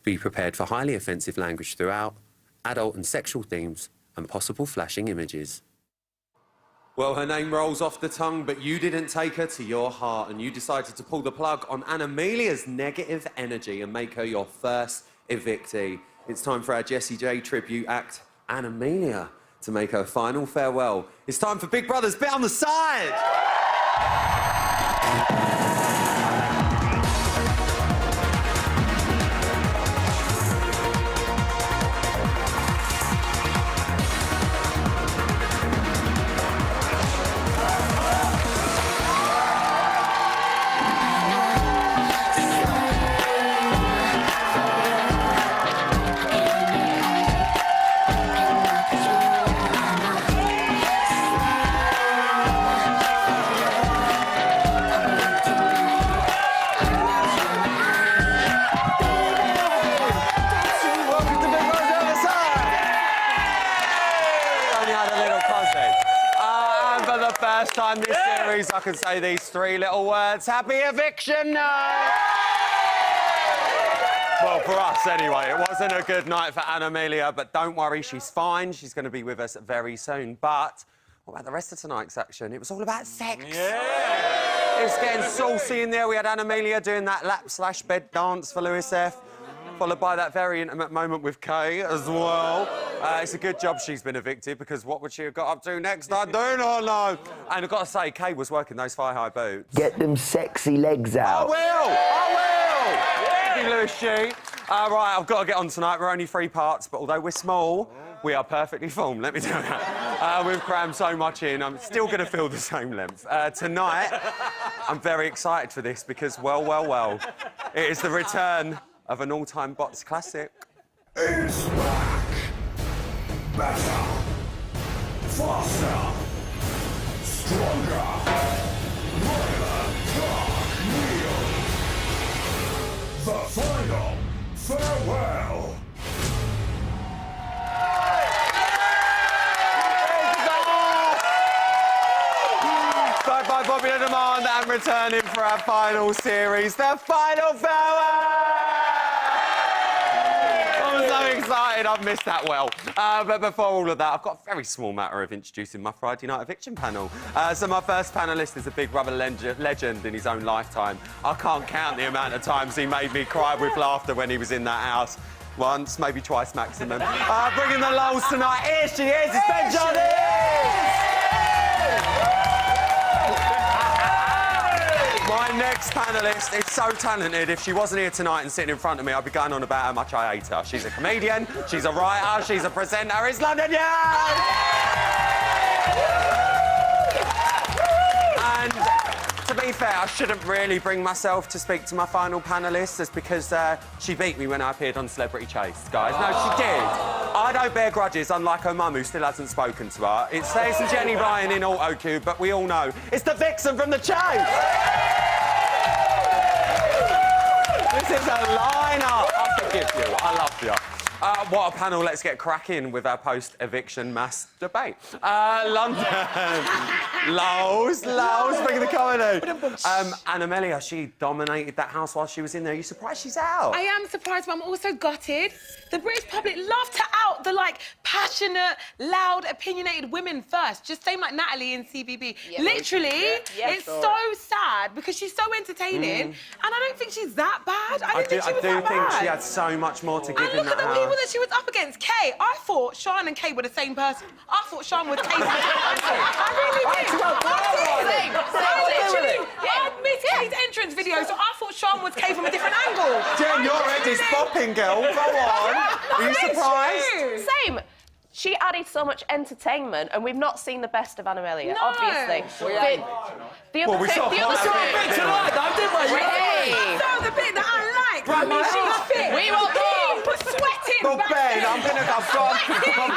Be prepared for highly offensive language throughout, adult and sexual themes, and possible flashing images. Well, her name rolls off the tongue, but you didn't take her to your heart, and you decided to pull the plug on Anamelia's negative energy and make her your first evictee. It's time for our Jessie J tribute act, Anamelia, to make her final farewell. It's time for Big Brother's Bit on the Side! First time this series, I can say these three little words. Happy eviction night! Well, for us, anyway. It wasn't a good night for Anamelia, but don't worry, she's fine. She's going to be with us very soon. But what about the rest of tonight's action? It was all about sex. Yeah! It was getting saucy in there. We had Anamelia doing that lap/bed dance for Lewis F, followed by that very intimate moment with Kay as well. It's a good job she's been evicted, because what would she have got up to next? I do not know. And I've got to say, Kay was working those thigh-high boots. Get them sexy legs out. I will! Thank you, Lewis G. Right, I've got to get on tonight. We're only 3 parts, but although we're small, we are perfectly formed, let me tell you. We've crammed so much in, I'm still going to feel the same length. Tonight, I'm very excited for this because, well, it is the return of an all-time bots classic. It's back. Better. Faster. Stronger. Brighter. Dark Wheel. The final farewell. By popular demand, and returning for our final series, the final farewell! I'm so excited, I've missed that well. But before all of that, I've got a very small matter of introducing my Friday night eviction panel. So my first panellist is a Big Brother legend in his own lifetime. I can't count the amount of times he made me cry with laughter when he was in that house. Once, maybe twice maximum. Bringing the lulls tonight, here she is, it's Ben Johnny! My next panellist is so talented. If she wasn't here tonight and sitting in front of me, I'd be going on about how much I hate her. She's a comedian, she's a writer, she's a presenter. It's London Young! And to be fair, I shouldn't really bring myself to speak to my final panellist. That's because she beat me when I appeared on Celebrity Chase, guys. No, she did. I don't bear grudges, unlike her mum, who still hasn't spoken to her. It's Stacey Jenny Ryan in Auto-Cue, but we all know it's the Vixen from the Chase! This is a lineup. I forgive you. I love you. What a panel. Let's get cracking with our post-eviction mass debate. London. Lows, bringing the comedy. Anamelia, she dominated that house while she was in there. Are you surprised she's out? I am surprised, but I'm also gutted. The British public love to out the, passionate, loud, opinionated women first. Just same like Natalie in CBB. Yeah, literally, it's so sad because she's so entertaining, and I don't think she's that bad. I do think she had so much more to give in that house. People that she was up against. Kay, I thought Sean and Kay were the same person. I thought Sean was Kay from a different person. I really did. I missed Kay's entrance video, so I thought Sean was Kay from a different angle. Jen, your head is popping, girl. Go on. Are you surprised? Same. She added so much entertainment, and we've not seen the best of Anamelia, no. obviously. The other we saw bit tonight, though, didn't we? I saw the bit that I liked. I mean, she's fit. We were sweating. Well, Ben, I've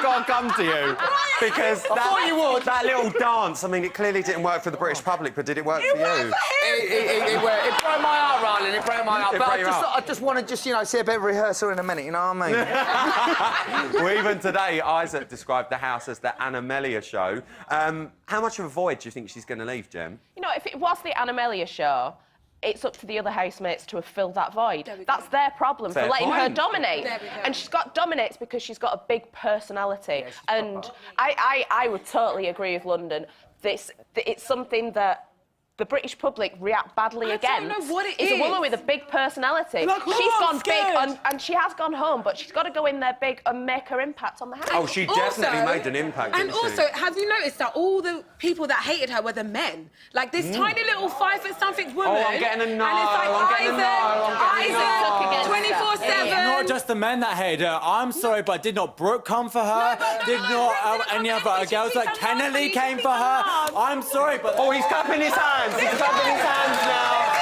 got to come to you because that little dance. I mean, it clearly didn't work for the British public, but did it work for you? It broke my heart, Rylan. It broke my heart. But I just want to see a bit of rehearsal in a minute. You know what I mean? Well, even today, Isaac described the house as the Anamelia show. How much of a void do you think she's going to leave, Jem? You know, if it was the Anamelia show, it's up to the other housemates to have filled that void. That's their problem for letting her dominate. And she's got dominates because she's got a big personality. And I would totally agree with London. It's something that the British public react badly against. I don't know what it is. It's a woman with a big personality. Like, she's gone big, and she has gone home, but she's got to go in there big and make her impact on the house. Oh, she definitely made an impact. And also, have you noticed that all the people that hated her were the men? Like this tiny little 5-foot-something woman. Oh, I'm getting a no. And it's like Isaac, 24/7. Not just the men that hated her. I'm sorry, but did not Brooke come for her? Did not any other girls like Kennedy came for her? I'm sorry, but... Oh, he's clapping his hands. He's clapping his hands now.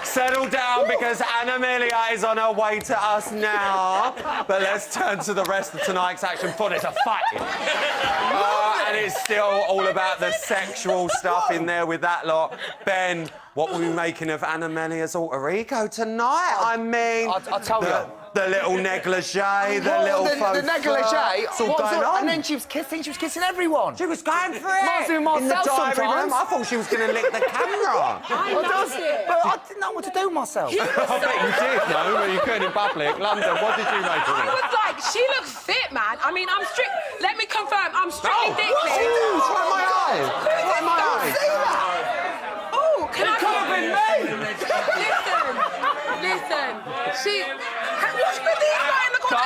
Settle down because Amelia is on her way to us now. But let's turn to the rest of tonight's action. For there's a fight. And it's still all about the sexual stuff in there with that lot. Ben, what were we making of Amelia's alter ego tonight? I mean... I'll tell you. The little negligee, the little faux the negligee. It's all going on. And then she was kissing everyone. She was going for it. Reminds me of in the myself diary sometimes. room. I thought she was going to lick the camera. I loved it. But I didn't know what to do with myself. I bet you did, no, but you couldn't in public. London, what did you make of I it? was like, she looks fit, man. I mean, I'm strict. Let me confirm, I'm strictly Oh, dickly. what's she doing? It's right in my eye. It's right in my eye. Oh, can I... Could have been me. Listen. What's with these right in the corner?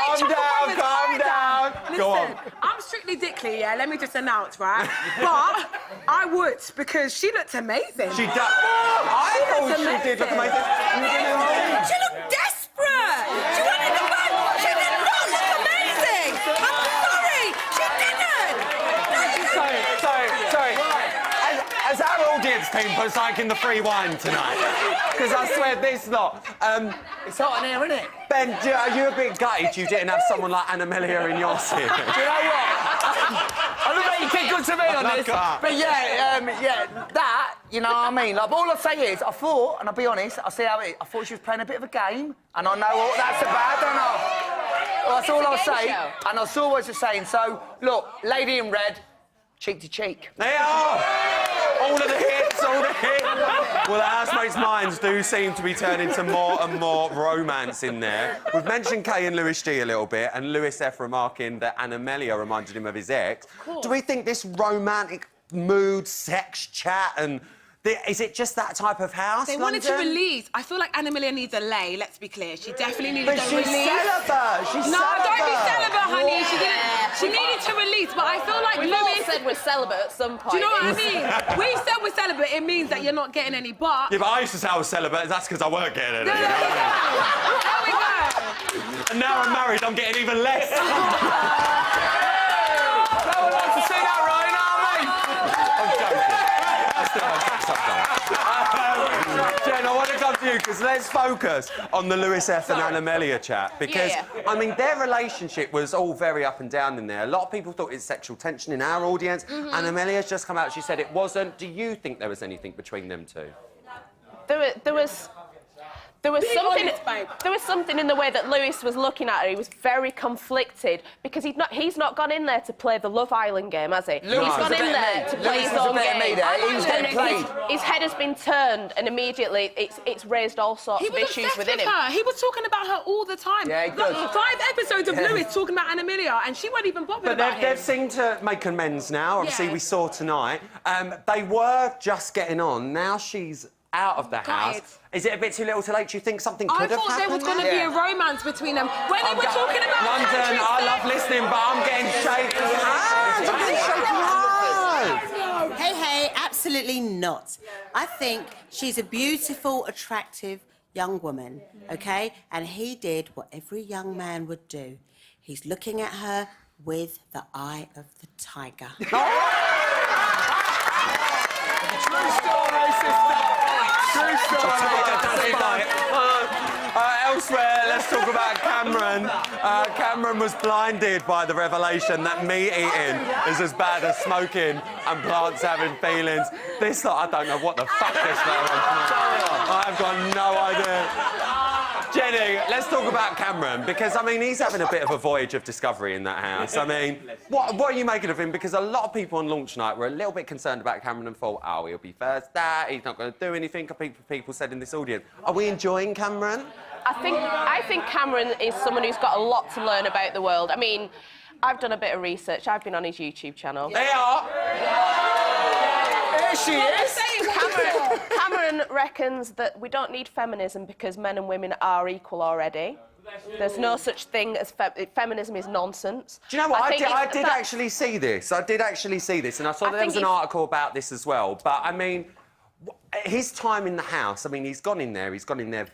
Calm down. Go on. Listen, I'm strictly dickly, yeah? Let me just announce, right? But I would, because she looked amazing. She does. I thought she did look amazing. She looked desperate. She wanted to run. She did not look amazing. I'm sorry. She didn't. Sorry. Has our audience team put like in the free wine tonight? Because I swear this lot. It's hot in here, isn't it? Ben, are you a bit gutted you didn't have someone like Amelia in your series? Do you know what? I don't think you keep good to me on this. But that, you know what I mean? Like, all I say is, I thought, and I'll be honest, I thought she was playing a bit of a game, and I know what that's about, don't I? Well, that's all I'll say. And I saw what you're saying. So, look, lady in red, cheek to cheek. They are! All of the hits, all the hits. Well, the housemates' minds do seem to be turning to more and more romance in there. We've mentioned Kay and Lewis G a little bit, and Lewis F remarking that Amelia reminded him of his ex. Do we think this romantic mood, sex chat, and... Is it just that type of house, They wanted to release. I feel like Amelia needs a lay, let's be clear. She definitely needed But a she's release. celibate. She's No, celibate. don't be celibate, honey. She didn't. She needed to release, but I feel like We've all Lewis... said we're celibate at some point. Do you know what I mean? We said we're celibate, it means that you're not getting any, but... Yeah, but I used to say I was celibate. That's because I weren't getting any. There we go. And now I'm married, I'm getting even less. No one wants to see that, right? I'm joking. Jen, I want to come to you because let's focus on the Lewis F and Amelia chat because, I mean, their relationship was all very up and down in there. A lot of people thought it's sexual tension in our audience, and Amelia's just come out, she said it wasn't. Do you think there was anything between them two? There was something in the way that Lewis was looking at her. He was very conflicted because he's not gone in there to play the Love Island game, has he? He's gone in there to play his own game. He was getting played. His head has been turned, and immediately it's raised all sorts of issues within him. He was talking about her all the time. Yeah, he does. 5 episodes of Lewis talking about Amelia, and she wasn't even bothered about him. They've seemed to make amends now. Obviously, we saw tonight. They were just getting on. Now she's out of the house. Is it a bit too little too late? Do you think something could have happened? I thought there was going to be a romance between them. When they were talking about London, I love listening, but I'm getting shaky hands. I'm getting shaky hands. Hey, absolutely not. I think she's a beautiful, attractive young woman, OK? And he did what every young man would do. He's looking at her with the eye of the tiger. True story, sister. True story. Elsewhere, let's talk about Cameron. Cameron was blinded by the revelation that meat eating is as bad as smoking and plants having feelings. This lot, I don't know what the fuck this lot is. I've got no idea. Jenny, let's talk about Cameron, because, I mean, he's having a bit of a voyage of discovery in that house. I mean, what are you making of him? Because a lot of people on launch night were a little bit concerned about Cameron and thought, oh, he'll be first he's not going to do anything. People said in this audience. Are we enjoying Cameron? I think Cameron is someone who's got a lot to learn about the world. I mean, I've done a bit of research. I've been on his YouTube channel. They are. Here she is. Cameron reckons that we don't need feminism because men and women are equal already. There's no such thing as feminism is nonsense. Do you know what? I did actually see this. I did actually see this, and I saw there was an article about this as well. But, I mean, his time in the house, I mean, he's gone in there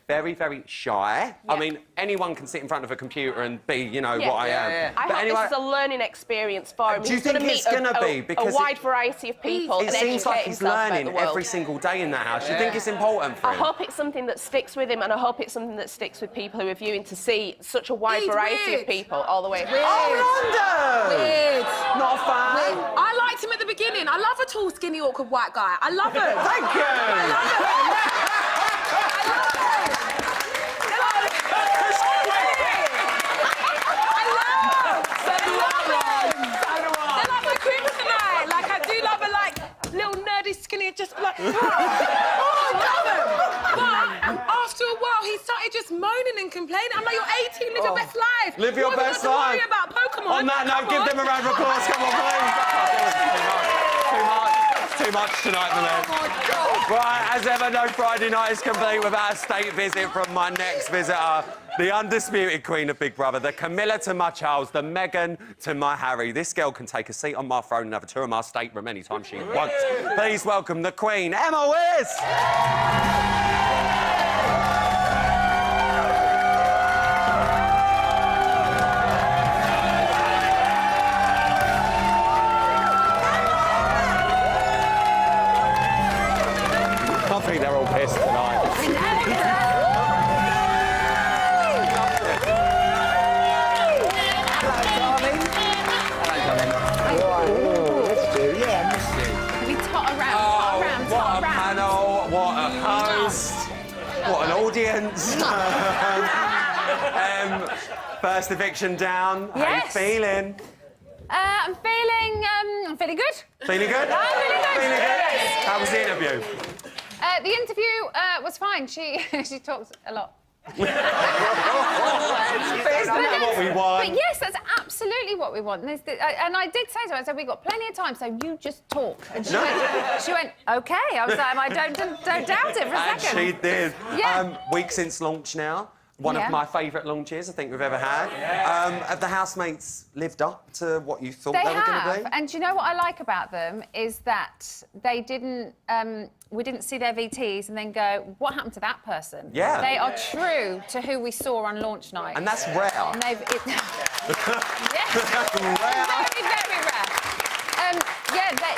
very, very shy. Yeah. I mean, anyone can sit in front of a computer and be, you know, what I am. Yeah. I hope this is a learning experience for him. Do you think it's going to be? Because a wide variety of people. It seems like he's learning every single day in that house. Do you think it's important for him? I hope it's something that sticks with him, and I hope it's something that sticks with people who are viewing to see such a wide variety of people all the way through. Oh, London! Weird. Not a fan? I liked him at the beginning. I love a tall, skinny, awkward white guy. I love him. Thank you! I love him. Skinny, just like, oh, I love him. But after a while, he started just moaning and complaining. I'm like, you're 18, live your best life. Live your best life. Worry about Pokemon. On that note, give them a round of applause. Come on, please. Too much tonight, man. Right, as ever, no Friday night is complete without a state visit from my next visitor. The undisputed queen of Big Brother, the Camilla to my Charles, the Meghan to my Harry. This girl can take a seat on my throne and have a tour of my stateroom anytime she wants. Please welcome the Queen, Emma Wiz! I think they're all pissed tonight. What a panel, what a host, what an audience. First eviction down. Yes. How you feeling? I'm feeling good. Feeling good? I'm feeling good. Feeling good? Yes. How was the interview? The interview was fine. She talks a lot. Isn't that what we want? But yes, that's absolutely what we want. And I did say to her, I said, we've got plenty of time, so you just talk. And she went, OK. I was like, I don't doubt it for a second. And she did. Yeah. Week since launch now. One of my favourite launches I think we've ever had. Have the housemates lived up to what you thought they were going to be? And do you know what I like about them is that they didn't. We didn't see their VTs and then go, what happened to that person? Yeah. They are true to who we saw on launch night. And that's rare. And they've. Yes. Rare. Very, very rare.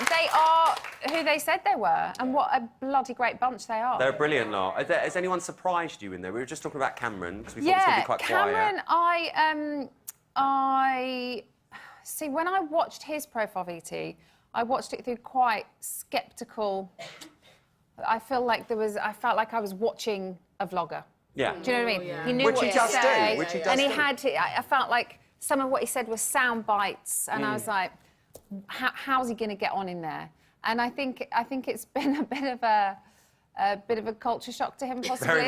They are who they said they were, and what a bloody great bunch they are. They're a brilliant lot. Has anyone surprised you in there? We were just talking about Cameron, because we thought it was going to be quite Cameron, quiet. I see, when I watched his profile VT, I watched it through quite sceptical. I felt like I was watching a vlogger. Yeah. Do you know what I mean? He knew Which what he to does say, do, which he does and he do. had. I felt like some of what he said was sound bites, and I was like, how's he going to get on in there? And I think it's been a bit of a culture shock to him, possibly.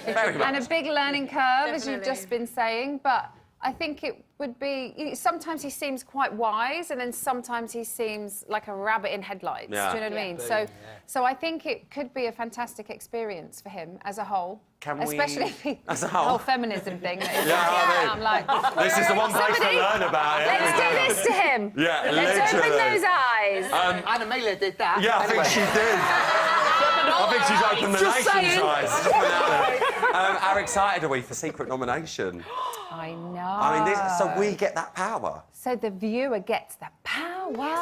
Very much. And a big learning curve, as you've just been saying. But I think it would be. Sometimes he seems quite wise, and then sometimes he seems like a rabbit in headlights. Yeah. Do you know what I mean? So I think it could be a fantastic experience for him as a whole. Especially if he, as a the whole? whole feminism thing. I I'm like, this is the one place to learn about it. let's do this to him. Yeah, Let's open literally. those eyes. Anna did that. Yeah, I think she did. I think she's opened the nation's eyes. How excited are we for secret nomination? I know. I mean, so we get that power. So the viewer gets the power.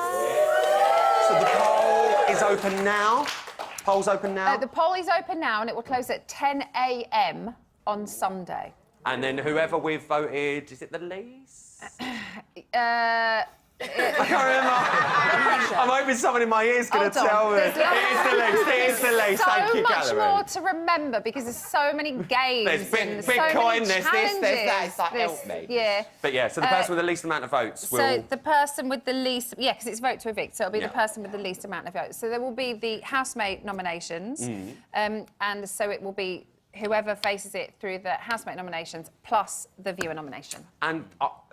So the poll is open now. Poll's open now. The poll is open now, and it will close at 10 a.m. on Sunday. And then whoever we've voted, is it the least? I can't remember. I'm hoping someone in my ear's going to tell me. It is the least. It is the least. Thank you, So Gallery. much more to remember because there's so many games. There's and Bitcoin, so there's many this, there's that. It's like, challenges. help me. Yeah. But yeah, so the person with the least amount of votes will... So the person with the least... Yeah, because it's vote to evict, so it'll be Yeah. the person with the least amount of votes. So there will be the housemate nominations, and so it will be whoever faces it through the housemate nominations plus the viewer nomination. And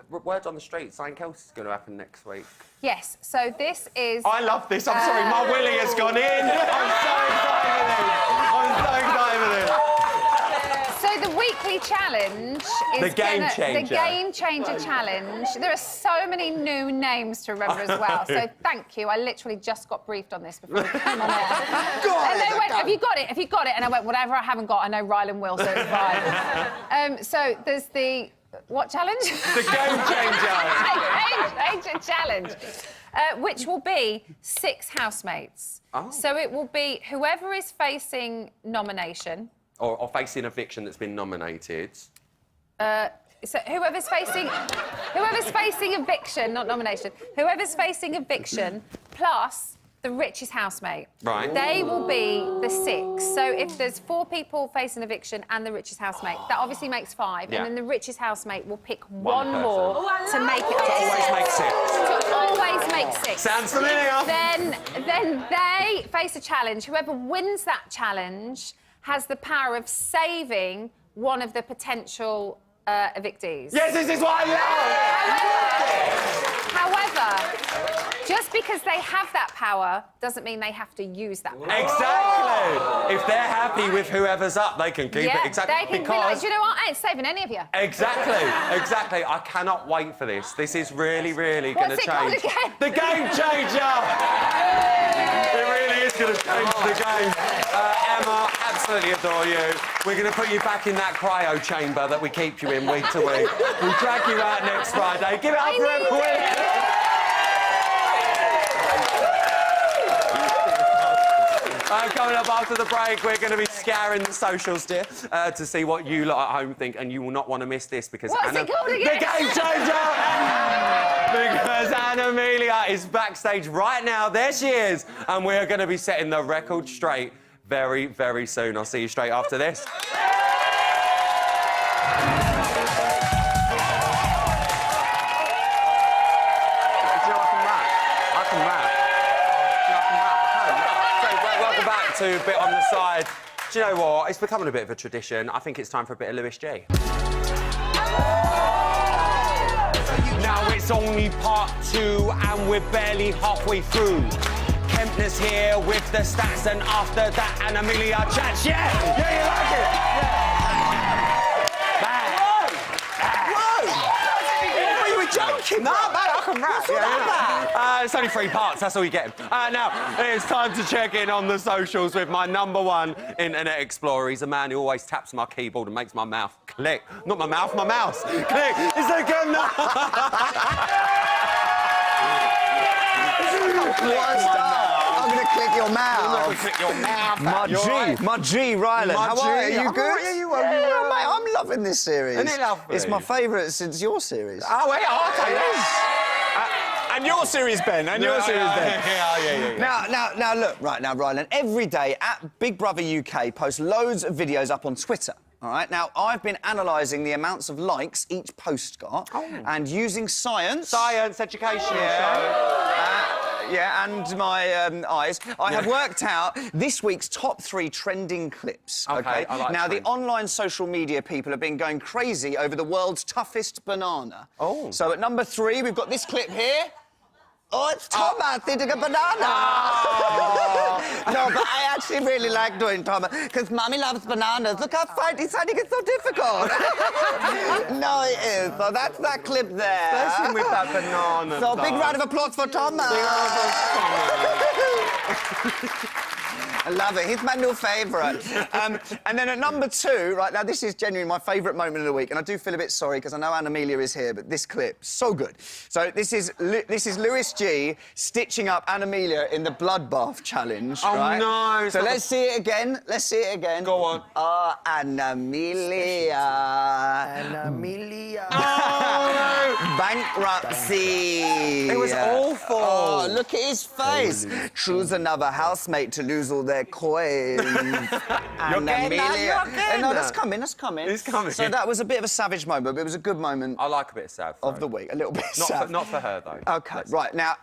word on the street, something else is going to happen next week. Yes, so this is... I love this. I'm sorry, my willy has gone in. I'm so excited with this. I'm so excited with this. So the weekly challenge is The Game Changer. The Game Changer challenge. There are so many new names to remember as well. So thank you. I literally just got briefed on this before we came on air. And they went, have you got it? Have you got it? And I went, whatever I haven't got, I know Rylan will, so it's fine. So there's the... What challenge? The Game Changer. Game Changer challenge, which will be 6 housemates. Oh. So it will be whoever is facing nomination. Or facing eviction that's been nominated. So whoever's facing eviction, not nomination. Whoever's facing eviction plus the richest housemate. Right. They will be the 6. So if there's 4 people facing eviction and the richest housemate, that obviously makes 5. Yeah. And then the richest housemate will pick One one more to make it to Always 6. make 6. To always make 6. Sounds familiar. Then they face a challenge. Whoever wins that challenge has the power of saving one of the potential evictees. Yes, this is what I love. However, just because they have that power doesn't mean they have to use that power. Exactly. If they're happy with whoever's up, they can keep it. Exactly. They can be like, do you know what? I ain't saving any of you. Exactly. Exactly. I cannot wait for this. This is really, really going to What's it called change. again? The Game Changer. It really is going to change the game. Emma, absolutely adore you. We're going to put you back in that cryo chamber that we keep you in week to week. We'll drag you out next Friday. Give it up for Emma Williams. Coming up after the break, we're going to be scouring the socials, dear, to see what you lot at home think, and you will not want to miss this because What's it called again? The Game Changer! Because Anna Amelia is backstage right now. There she is. And we're going to be setting the record straight very, very soon. I'll see you straight after this. Welcome back to Bit on the Side. Do you know what? It's becoming a bit of a tradition. I think it's time for a bit of Lewis G. Now it's only part 2 and we're barely halfway through. Kempner's here with the stats and after that Anna Amelia chats. Yeah! Yeah, you like it? Yeah. You were joking. No, man, I can rap. It's only 3 parts, that's all you get. Now, it's time to check in on the socials with my #1 internet explorer. He's a man who always taps my keyboard and makes my mouth click. Not my mouth, my mouse. Click. It's like I'm not. I'm going to click your mouth. Click your mouth. My G, Rylan. How are you? You good? Yeah, Mate, I'm loving this series. Isn't it lovely? It's my favourite since your series. Oh, wait, okay. And your series, Ben. And your series, Ben. Yeah. Now, look, right now, Rylan, every day at Big Brother UK posts loads of videos up on Twitter. All right, now, I've been analysing the amounts of likes each post got and using science Educational yeah, and my eyes, I have worked out this week's top 3 trending clips, Okay, I like now, the trends. online social media people have been going crazy over the world's toughest banana. Oh. So at number 3, we've got this clip here. Oh, it's Thomas eating a banana. No, but I actually really like doing Thomas, because Mummy loves bananas. Look how finding it's so difficult. No, it is. So that's that clip there. Especially with that banana. So big round of applause for Thomas. love it. He's my new favourite. And then at number 2, right, now this is genuinely my favourite moment of the week, and I do feel a bit sorry because I know Anna Amelia is here, but this clip, so good. So this is Lewis G stitching up Anna Amelia in the bloodbath challenge, right? No. So let's see it again. Let's see it again. Go on. Oh, Anna Amelia. Anna Amelia. Oh, Bankruptcy. it was awful. Oh, look at his face. Choose another housemate to lose all their coins. You're getting that, you're getting No, that. that's coming, that's coming. It's coming. So that was a bit of a savage moment, but it was a good moment I like a bit of sad. of the week. A little bit sad. Not for her, though. OK, right, now,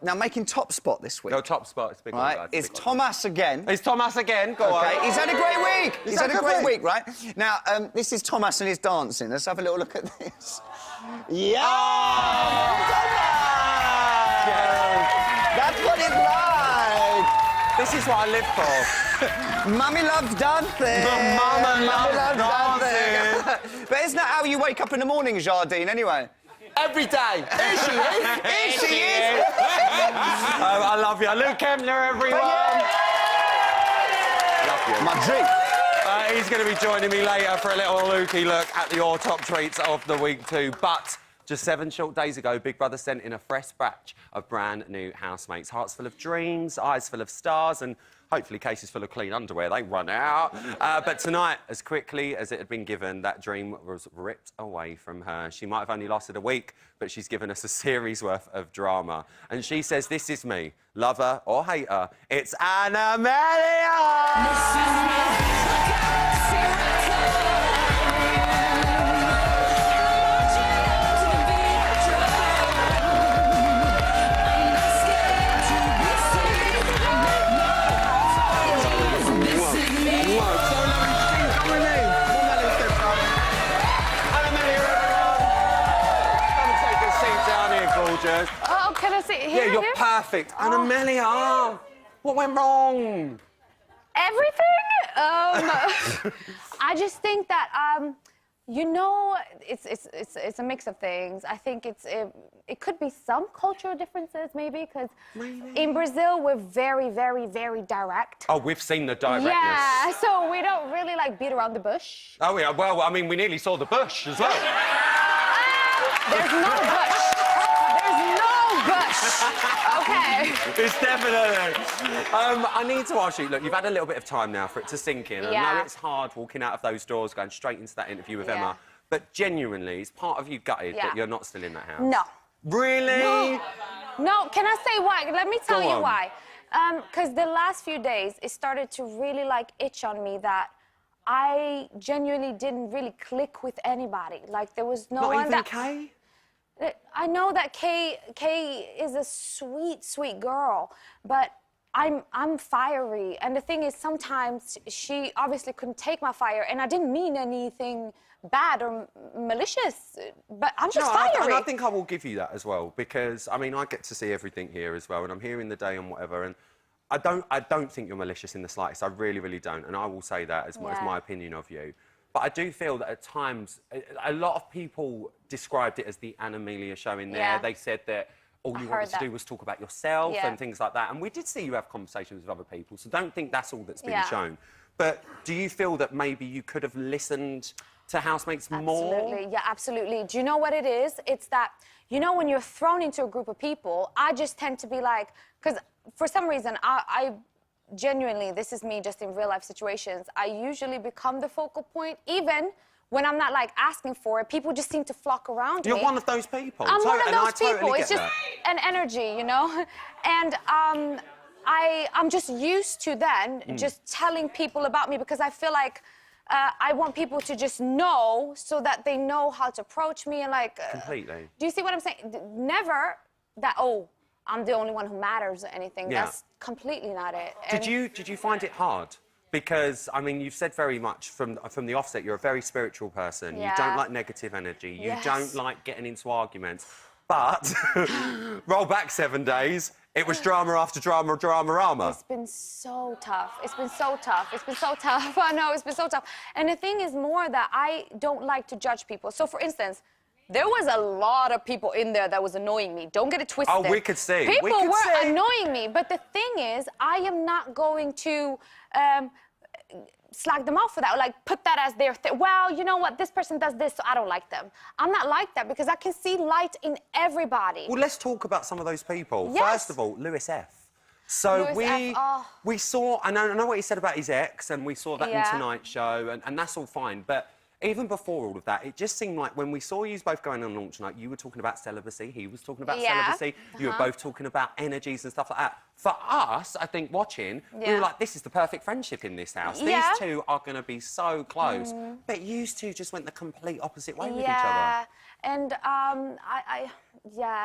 now making top spot this week. Your top spot is a big one, Right, guys. it's Big one. Thomas again. It's Thomas again. Go Okay, on. he's had a great week. He's had a had a great good week, right? Now, this is Thomas and his dancing. Let's have a little look at this. Yeah! That's what it's like. This is what I live for. Mummy loves dancing. Mama Mummy loves dancing. But isn't that how you wake up in the morning, Jardine, anyway? Every day. Here she is. Here she is. Oh, I love you. Luke Kempner, everyone. Love you. My dream. He's going to be joining me later for a little Lukey look at your top treats of the week too. But just 7 short days ago, Big Brother sent in a fresh batch of brand new housemates. Hearts full of dreams, eyes full of stars, and hopefully cases full of clean underwear. They run out. But tonight, as quickly as it had been given, that dream was ripped away from her. She might have only lasted a week, but she's given us a series worth of drama. And she says, this is me, lover or hater. It's Anna Amelia! Oh, can I sit here? Yeah, you're perfect. Anna Amelia, what went wrong? Everything. I just think that you know, it's a mix of things. I think it could be some cultural differences maybe because in Brazil we're very, very, very direct. Oh, we've seen the directness. Yeah, so we don't really like beat around the bush. Oh yeah, well, I mean, we nearly saw the bush as well. There's no bush. There's no bush. Okay. It's definitely. I need to ask you, look, you've had a little bit of time now for it to sink in. I Yeah. know it's hard walking out of those doors, going straight into that interview with Yeah. Emma, but genuinely, is part of you gutted Yeah. that you're not still in that house? No. Really? No, can I say why? Let me tell Go you on. why. Because the last few days, it started to really, like, itch on me that I genuinely didn't really click with anybody. Like, there was no Not one even that... Kay? I know that Kay is a sweet, sweet girl, but I'm fiery. And the thing is, sometimes she obviously couldn't take my fire, and I didn't mean anything bad or malicious, but I'm just fiery. And I think I will give you that as well, because, I mean, I get to see everything here as well, and I'm here in the day and whatever, and I don't think you're malicious in the slightest. I really, really don't, and I will say that as my opinion of you. But I do feel that at times, a lot of people described it as the Anna Amelia show in there. Yeah. They said that all you wanted to do was talk about yourself Yeah. and things like that. And we did see you have conversations with other people, so don't think that's all that's been Yeah. shown. But do you feel that maybe you could have listened to housemates more? Absolutely, yeah, absolutely. Do you know what it is? It's that, you know, when you're thrown into a group of people, I just tend to be like, because for some reason, I genuinely, this is me just in real life situations, I usually become the focal point, even when I'm not like asking for it. People just seem to flock around me. You're one of those people. I'm one of and I those people. totally It's get just that. an energy, you know? And I'm just used to then just telling people about me because I feel like I want people to just know so that they know how to approach me and like... Completely. Do you see what I'm saying? Never that, oh, I'm the only one who matters or anything. Yeah. That's completely not it. Did you find it hard? Because, I mean, you've said very much from the offset, you're a very spiritual person. Yeah. You don't like negative energy. You Yes. don't like getting into arguments. But roll back 7 days, it was drama after drama, drama. It's been so tough. It's been so tough. It's been so tough. I know, it's been so tough. And the thing is more that I don't like to judge people. So, for instance, There was a lot of people in there that was annoying me. Don't get it twisted. Oh, we could see. People were annoying me, but the thing is, I am not going to slag them off for that, or like put that as their thing. Well, you know what? This person does this, so I don't like them. I'm not like that because I can see light in everybody. Well, let's talk about some of those people. Yes. First of all, Lewis F. So we saw, I know what he said about his ex, and we saw that in Tonight Show, and that's all fine. But even before all of that, it just seemed like when we saw you both going on launch night, you were talking about celibacy, he was talking about celibacy, you were both talking about energies and stuff like that. For us, I think, watching, we were like, this is the perfect friendship in this house. These two are going to be so close. But you two just went the complete opposite way with each other. And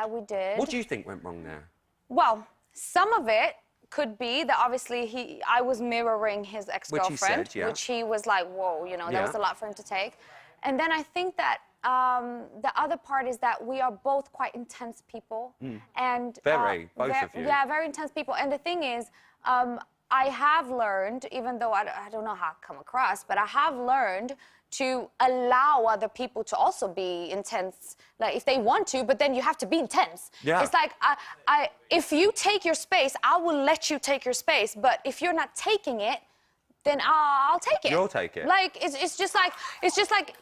we did. What do you think went wrong there? Well, some of it could be that obviously I was mirroring his ex-girlfriend, which he was like, whoa, you know, that was a lot for him to take. And then I think that the other part is that we are both quite intense people. And both of you. Yeah, very intense people. And the thing is, I have learned, even though I don't know how I come across, but I have learned to allow other people to also be intense, like if they want to, but then you have to be intense. Yeah. It's like, if you take your space, I will let you take your space, but if you're not taking it, then I'll take it. You'll take it. Like, it's just like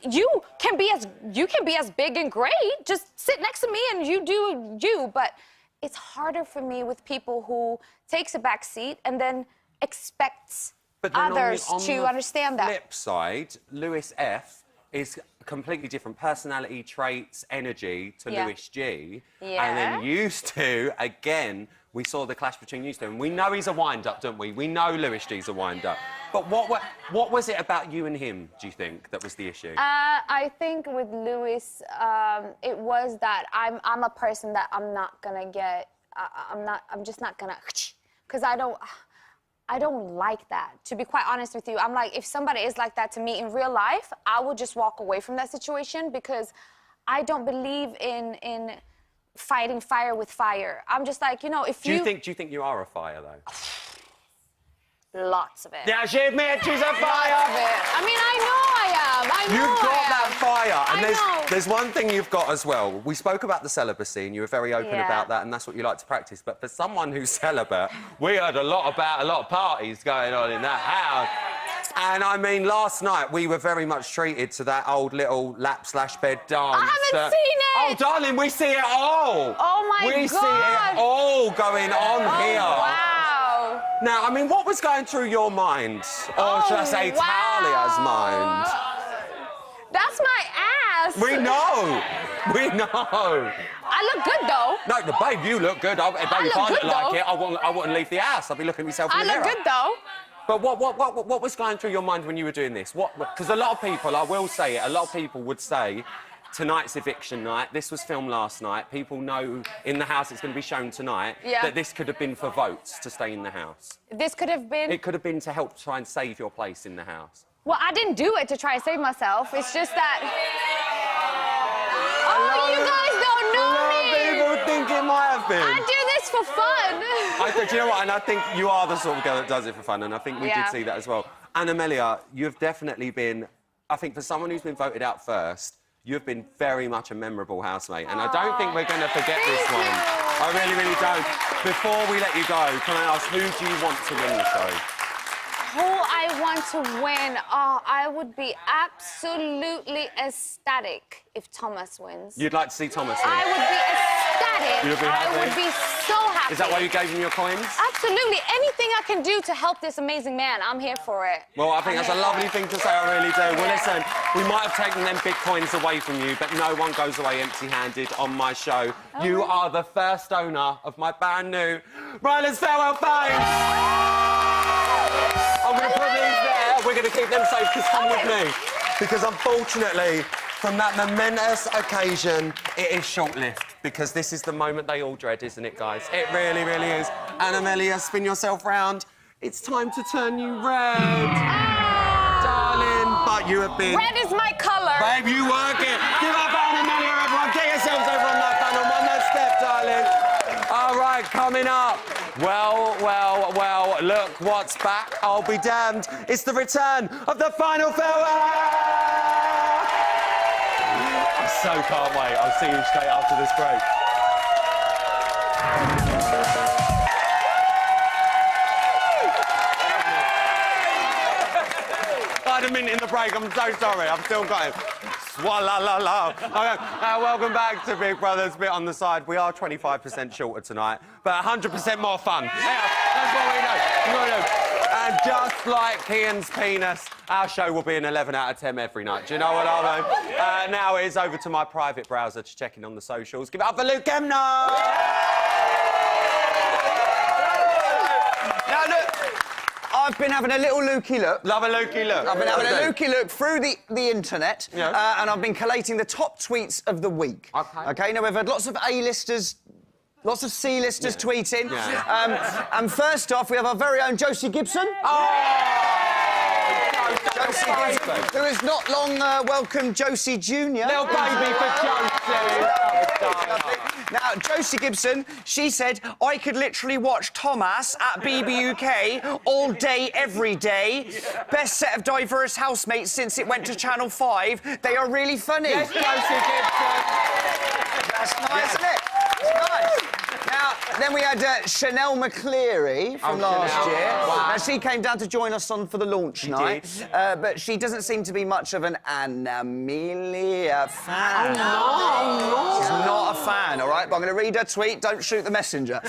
you can be as big and great, just sit next to me and you do you, but it's harder for me with people who takes a back seat and then expects others to understand that. On the flip side, Lewis F is a completely different personality, traits, energy to Lewis G. And then used to, again, we saw the clash between you two. And we know he's a wind-up, don't we? We know Lewis G's a wind-up. But what was it about you and him, do you think, that was the issue? I think with Lewis, it was that I'm a person that I'm not gonna get, I'm just not gonna, because I don't like that, to be quite honest with you. I'm like, if somebody is like that to me in real life, I will just walk away from that situation because I don't believe in fighting fire with fire. I'm just like, you know, if do you think you are a fire, though? Lots of it. Yeah, she admits she's a fire. I mean, I know I am. You've got that fire. And there's one thing you've got as well. We spoke about the celibacy, and you were very open about that, and that's what you like to practice. But for someone who's celibate, we heard a lot about a lot of parties going on in that house. And I mean, last night we were very much treated to that old little lap/bed dance. I haven't seen it. Oh, darling, we see it all. Oh my God. We see it all going on here. Wow. Now, I mean, what was going through your mind? Or should I say Talia's mind? That's my ass. We know. We know. I look good, though. No, babe, you look good. If I look like it, I wouldn't leave the house. I'd be looking at myself in the mirror. I look good, though. But what was going through your mind when you were doing this? Because a lot of people, I will say it, a lot of people would say, tonight's eviction night, this was filmed last night, people know in the house it's going to be shown tonight, that this could have been for votes to stay in the house. This could have been... It could have been to help try and save your place in the house. Well, I didn't do it to try and save myself. It's just that... Oh, you guys don't know me! People think it might have been. I do this for fun. Do you know what? And I think you are the sort of girl that does it for fun, and I think we did see that as well. And Amelia, you've definitely been, I think for someone who's been voted out first, you've been very much a memorable housemate, and I don't think we're going to forget this one. I really, really don't. Before we let you go, can I ask, who do you want to win the show? Who I want to win? Oh, I would be absolutely ecstatic if Thomas wins. You'd like to see Thomas win? I would be ecstatic. You'd be happy? I would be so happy. Is that why you gave him your coins? Absolutely. Anything I can do to help this amazing man, I'm here for it. Well, I think that's a lovely thing to say, I really do. Well, listen, we might have taken them big coins away from you, but no one goes away empty-handed on my show. You are the first owner of my brand new Ryland's Farewell Fame. I'm going to put these there. We're going to keep them safe, because come with me. Because unfortunately, from that momentous occasion, it is short-lived, because this is the moment they all dread, isn't it, guys? It really, really is. And Amelia, spin yourself round. It's time to turn you red. Darling, but you have been... Red is my colour. Babe, you work it. Give up on Amelia, everyone. Get yourselves over on that panel. One more step, darling. All right, coming up. Well, look what's back. I'll be damned. It's the return of the final farewell. I so can't wait. I'll see you straight after this break. I had a minute in the break. I'm so sorry. I've still got it. Swalla-la-la. Okay, welcome back to Big Brother's Bit on the Side. We are 25% shorter tonight, but 100% more fun. Yeah, that's what we do. And just like Ian's penis, our show will be an 11 out of 10 every night. Do you know what I mean? Now it is over to my private browser to check in on the socials. Give it up for Luke Kemner! Now, look, I've been having a little looky look. Love a looky look. I've been having a looky look through the internet, Yeah. and I've been collating the top tweets of the week. Okay, now we've had lots of A-listers, lots of C-listers tweeting. Yeah. And first off, we have our very own Josie Gibson. Josie Gibson, who has not long welcomed Josie Jr. Little baby for Josie. Now, Josie Gibson, she said, I could literally watch Thomas at BBUK all day, every day. Best set of diverse housemates since it went to Channel 5. They are really funny. Yes, Josie Gibson. That's nice, isn't it? It's nice. Now, then we had Chanel McCleary from last year. Wow. Now, she came down to join us on for the launch night. But she doesn't seem to be much of an Amelia fan. Oh, no. She's not a fan, all right? But I'm going to read her tweet. Don't shoot the messenger.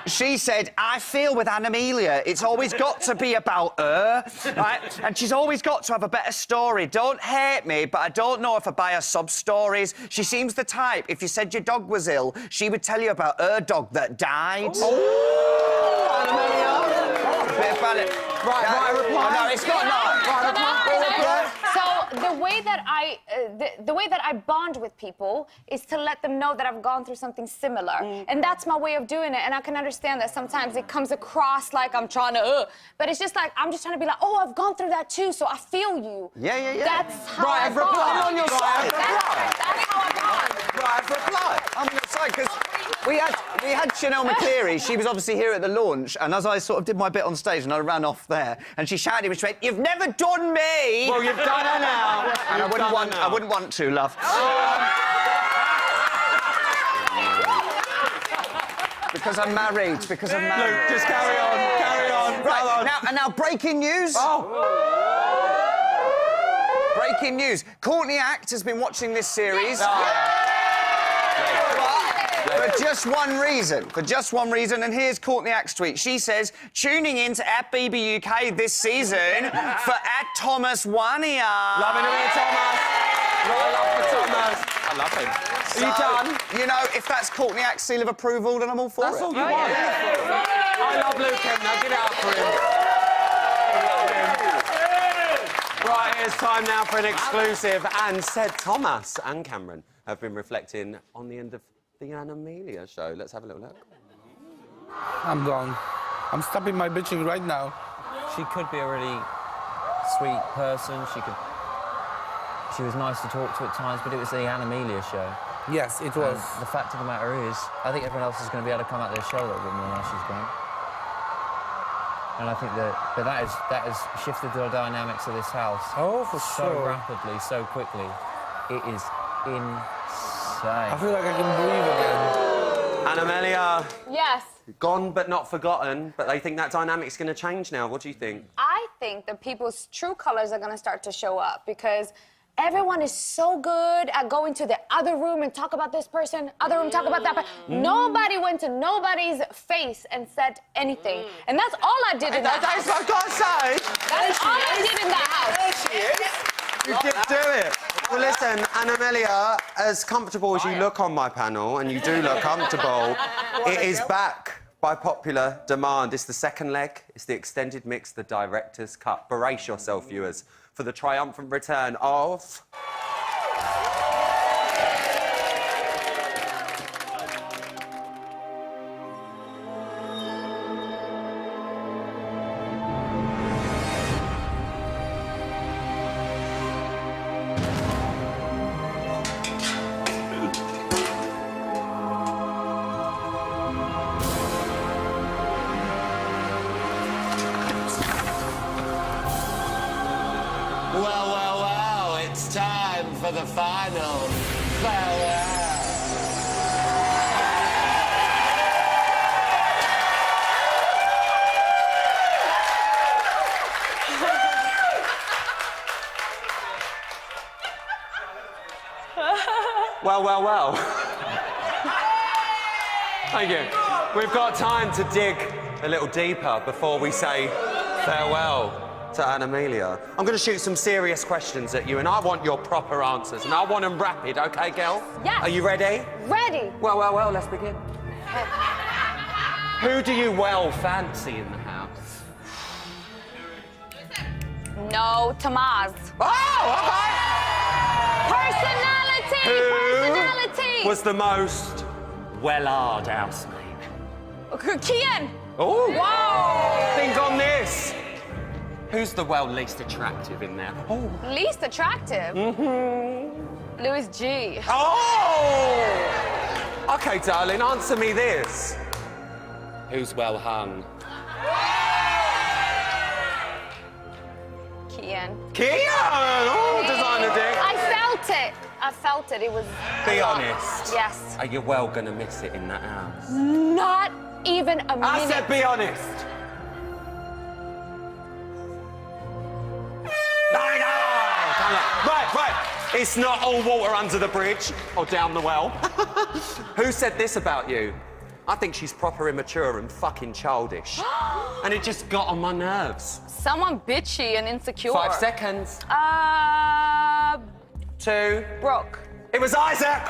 She said, I feel with Amelia, it's always got to be about her, right? And she's always got to have a better story. Don't hate me, but I don't know if I buy her sub-stories. She seems the type, if you said your dog was ill, she would tell you about her dog that died. Bit of balance. Right, reply. No, it's got no. So the way that I bond with people is to let them know that I've gone through something similar, and that's my way of doing it. And I can understand that sometimes it comes across like I'm trying to, but it's just like I'm just trying to be like, oh, I've gone through that too, so I feel you. Yeah. That's how I bond. I'm on your side. That's how I bond. Right, reply. I'm on your side because we had Chanel McCleary. She was obviously here at the launch, and as I sort of did my bit on stage, and I ran off there, and she shouted, which went, "You've never done me." Well, you've done her now. And I wouldn't want to, love. Because I'm married. Because I'm married. Luke, just carry on. Right, now breaking news. Breaking news. Courtney Act has been watching this series. For just one reason, and here's Courtney Act's tweet. She says, tuning in to @BBUK this season for @ThomasWania. Loving to hear Thomas. Right, love for Thomas. I love him. Are you done? You know, if that's Courtney Act's seal of approval, then I'm all for That's it. all you want. I love Luke Kemner. Get it up for him. Right, it's time now for an exclusive. And said Thomas and Cameron have been reflecting on the end of the Amelia show. Let's have a little look. I'm gone. I'm stopping my bitching right now. She could be a really sweet person. She was nice to talk to at times, but it was the Amelia show. Yes, it was. And the fact of the matter is, I think everyone else is going to be able to come out their show a little bit more now she's gone. And I think that has shifted the dynamics of this house. Oh, for so sure. rapidly, so quickly. It is insane. I feel like I can breathe again. Amelia. Yes. Gone but not forgotten, but they think that dynamic's going to change now. What do you think? I think that people's true colors are going to start to show up because everyone is so good at going to the other room and talk about this person, other room talk about that person. Nobody went to nobody's face and said anything. And that's all I did in that house. That's what I've got to say. That's all I did in that house. You did do it. Well, listen, Amelia, as comfortable as you look on my panel, and you do look comfortable, it is back by popular demand. It's the second leg, it's the extended mix, the director's cut. Brace yourself, viewers, for the triumphant return of... Well, it's time for the final farewell. Well, well, well. Thank you. We've got time to dig a little deeper before we say farewell to Anna Amelia. I'm going to shoot some serious questions at you, and I want your proper answers, and I want them rapid, OK, girl? Yes. Are you ready? Ready. Well, well, well, let's begin. Who do you well fancy in the house? No, Tamaz. Oh, Personality! Who was the most well-ard housemaid? Kian! Oh! Wow! Think on this. Who's the least attractive in there? Oh. Least attractive? Mm-hmm. Louis G. Oh! OK, darling, answer me this. Who's well hung? Kian. Kian! Oh, designer dick. I felt it. I felt it. It was. Be honest. Yes. Are you well gonna miss it in that house? Not even a minute. I said be honest. Right. It's not all water under the bridge or down the well. Who said this about you? I think she's proper immature and fucking childish. And it just got on my nerves. Someone bitchy and insecure. 5 seconds. 2. Brooke. It was Isaac.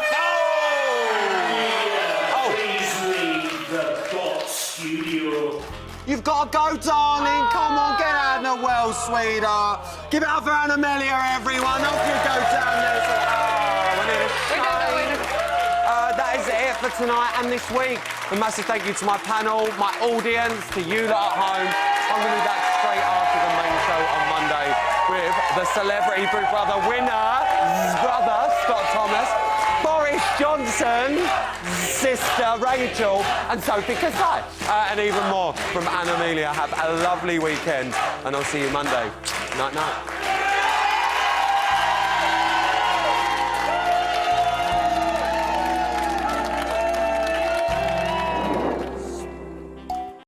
Please leave the bot studio. You've got to go, darling. Come on, get out of the well, sweetheart. Give it up for Anna Amelia, everyone. Off you go down there. That is it for tonight and this week. A massive thank you to my panel, my audience, to you lot at home. I'm going to be back straight after the main show on Monday with the Celebrity Big Brother winner's brother, Scott Thomas, Boris Johnson, sister Rachel, and Sophie Kasai. And even more from Anna Amelia. Have a lovely weekend, and I'll see you Monday. Night, night.